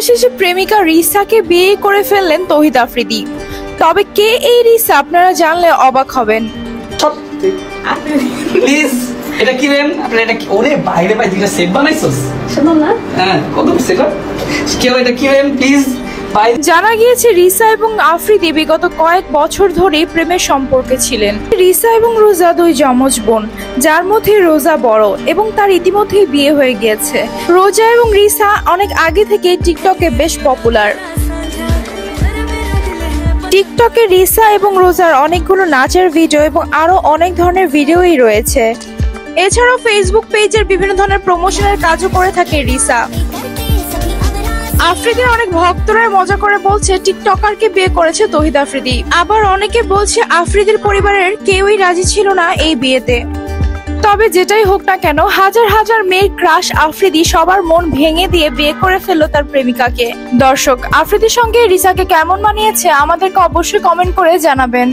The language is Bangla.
অবশেষে প্রেমিকা রিসাকে বিয়ে করে ফেললেন তৌহিদ আফ্রিদি। তবে কে এই রিসা আপনারা জানলে অবাক হবেন। প্লিজ এটা কি রেন আপনারা এটা ওরে বাইরে বাইরে যেটা সেট বানাইছস শুনুন না হ্যাঁ কত সেট কেউ এটা কি রেন প্লিজ। জানা গিয়েছে রিসা এবং আফ্রিদি বিগত কয়েক বছর ধরে প্রেমের সম্পর্কে ছিলেন। রিসা এবং রোজা দুই যমজ বোন, যার মধ্যে রোজা বড় এবং তার ইতিমধ্যেই বিয়ে হয়ে গিয়েছে। রোজা এবং রিসা অনেক আগে থেকে টিকটকে বেশ পপুলার। টিকটকে রিসা এবং রোজার অনেকগুলো নাচের ভিডিও এবং আরো অনেক ধরনের ভিডিওই রয়েছে। এছাড়াও ফেসবুক পেজের বিভিন্ন ধরনের প্রমোশনের কাজও করে থাকে রিসা। আফ্রিদির অনেক ভক্তরা মজা করে বলছে টিকটকারকে বিয়ে করেছে তৌহিদ আফ্রিদি। আবার অনেকে বলছে আফ্রিদির পরিবারের কেউই রাজি ছিল না এই বিয়েতে। তবে যেটাই হোক না কেন, হাজার হাজার মেয়ের ক্রাশ আফ্রিদি সবার মন ভেঙে দিয়ে বিয়ে করে ফেললো তার প্রেমিকাকে। দর্শক, আফ্রিদির সঙ্গে রিসাকে কেমন মানিয়েছে আমাদেরকে অবশ্যই কমেন্ট করে জানাবেন।